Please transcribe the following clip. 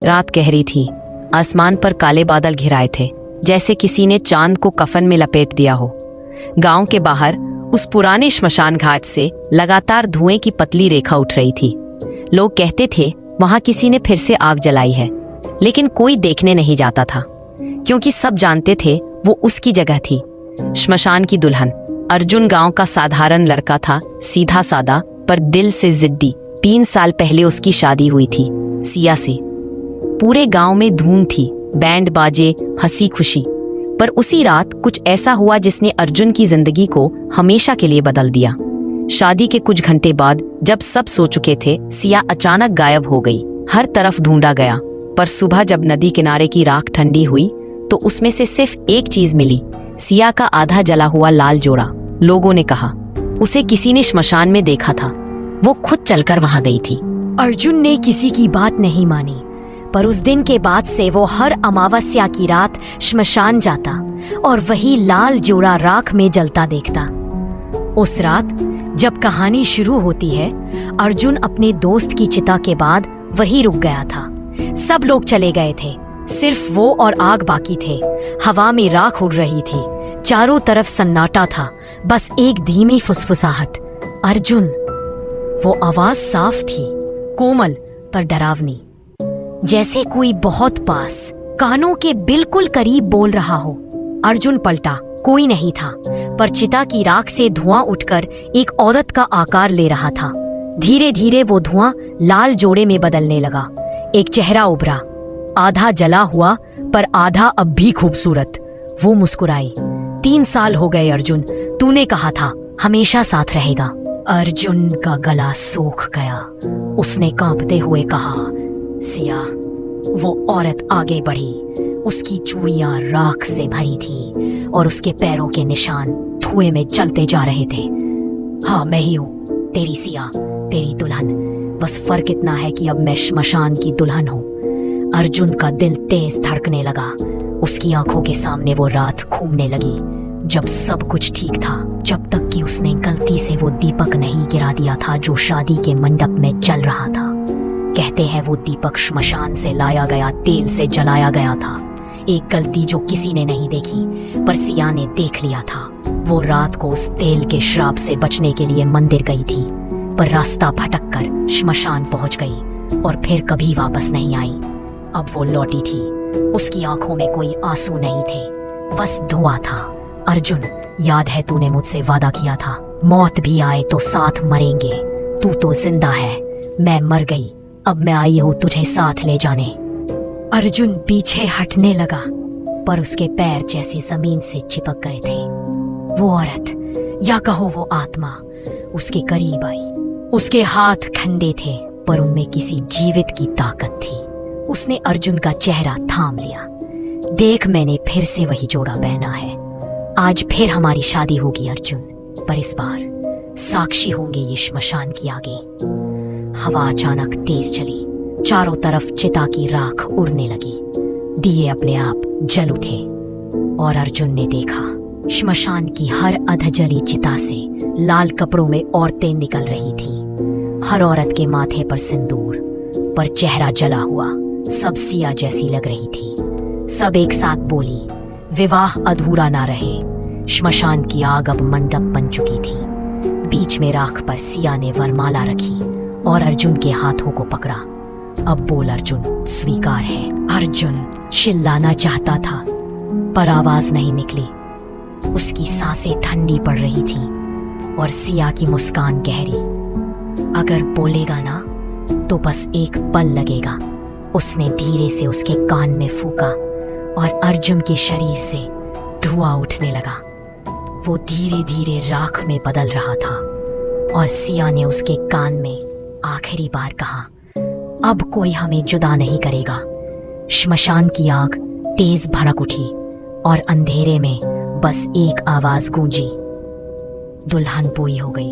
रात गहरी थी। आसमान पर काले बादल घिराए थे, जैसे किसी ने चांद को कफन में लपेट दिया हो। गांव के बाहर उस पुराने श्मशान घाट से लगातार धुएं की पतली रेखा उठ रही थी। लोग कहते थे वहां किसी ने फिर से आग जलाई है, लेकिन कोई देखने नहीं जाता था, क्योंकि सब जानते थे वो उसकी जगह थी। श्मशान की दुल्हन। अर्जुन गांव का साधारण लड़का था, सीधा सादा पर दिल से जिद्दी। 3 साल पहले उसकी शादी हुई थी सिया से। पूरे गांव में धूम थी, बैंड बाजे, हंसी खुशी। पर उसी रात कुछ ऐसा हुआ जिसने अर्जुन की जिंदगी को हमेशा के लिए बदल दिया। शादी के कुछ घंटे बाद जब सब सो चुके थे, सिया अचानक गायब हो गई। हर तरफ ढूंढा गया, पर सुबह जब नदी किनारे की राख ठंडी हुई तो उसमें से सिर्फ एक चीज मिली, सिया का आधा जला हुआ लाल जोड़ा। लोगों ने कहा उसे किसी ने श्मशान में देखा था। वो खुद चलकर वहां गई थी। अर्जुन ने किसी की बात नहीं मानी, पर उस दिन के बाद से वो हर अमावस्या की रात श्मशान जाता और वही लाल जोड़ा राख में जलता देखता। उस रात जब कहानी शुरू होती है, अर्जुन अपने दोस्त की चिता के बाद वही रुक गया था। सब लोग चले गए थे, सिर्फ वो और आग बाकी थे। हवा में राख उड़ रही थी, चारों तरफ सन्नाटा था, बस एक धीमी फुसफुसाहट। अर्जुन। वो आवाज साफ थी, कोमल पर डरावनी, जैसे कोई बहुत पास, कानों के बिल्कुल करीब बोल रहा हो। अर्जुन पलटा, कोई नहीं था, पर चिता की राख से धुआं उठकर एक औरत का आकार ले रहा था। धीरे धीरे वो धुआं लाल जोड़े में बदलने लगा। एक चेहरा उभरा, आधा जला हुआ पर आधा अब भी खूबसूरत। वो मुस्कुराई। 3 साल हो गए अर्जुन, तूने कहा था हमेशा साथ रहेगा। अर्जुन का गला सूख गया। उसने कांपते हुए कहा, सिया। वो औरत आगे बढ़ी। उसकी चूड़ियां राख से भरी थी और उसके पैरों के निशान धुएं में चलते जा रहे थे। हाँ, मैं ही हूँ, तेरी सिया, तेरी दुल्हन। बस फर्क इतना है कि अब मैं श्मशान की दुल्हन हूँ। अर्जुन का दिल तेज धड़कने लगा। उसकी आंखों के सामने वो रात घूमने लगी जब सब कुछ ठीक था, जब तक कि उसने गलती से वो दीपक नहीं गिरा दिया था जो शादी के मंडप में जल रहा था। कहते हैं वो दीपक श्मशान से लाया गया तेल से जलाया गया था। एक गलती जो किसी ने नहीं देखी, पर सिया ने देख लिया था। वो रात को उस तेल के श्राप से बचने के लिए मंदिर गई थी, पर रास्ता भटक कर श्मशान पहुंच गई और फिर कभी वापस नहीं आई। अब वो लौटी थी। उसकी आंखों में कोई आंसू नहीं थे, बस धुआं था। अर्जुन, याद है तूने मुझसे वादा किया था, मौत भी आए तो साथ मरेंगे। तू तो जिंदा है, मैं मर गई। अब मैं आई हूँ तुझे साथ ले जाने। अर्जुन पीछे हटने लगा, पर उसके पैर जैसे जमीन से चिपक गए थे। वो औरत, या कहो वो आत्मा, उसके करीब आई। उसके हाथ ठंडे थे, पर उनमें किसी जीवित की ताकत थी। उसने अर्जुन का चेहरा थाम लिया। देख, मैंने फिर से वही जोड़ा पहना है। आज फिर हमारी शादी होगी अर्जुन, पर इस बार साक्षी होंगे ये श्मशान की आगे। हवा अचानक तेज चली, चारों तरफ चिता की राख उड़ने लगी। दिए अपने आप जल उठे और अर्जुन ने देखा श्मशान की हर अधजली चिता से लाल कपड़ों में औरतें निकल रही थीं। हर औरत के माथे पर सिंदूर, पर चेहरा जला हुआ। सब सिया जैसी लग रही थी। सब एक साथ बोली, विवाह अधूरा ना रहे। श्मशान की आग अब मंडप बन चुकी थी। बीच में राख पर सिया ने वरमाला रखी और अर्जुन के हाथों को पकड़ा। अब बोल अर्जुन, स्वीकार है। अर्जुन चिल्लाना चाहता था, पर आवाज नहीं निकली। उसकी सांसें ठंडी पड़ रही थी और सिया की मुस्कान गहरी। अगर बोलेगा ना तो बस एक पल लगेगा। उसने धीरे से उसके कान में फूंका और अर्जुन के शरीर से धुआं उठने लगा। वो धीरे धीरे राख में बदल रहा था और सिया ने उसके कान में आखिरी बार कहा, अब कोई हमें जुदा नहीं करेगा। श्मशान की आग तेज भड़क उठी और अंधेरे में बस एक आवाज गूंजी, दुल्हन पूरी हो गई।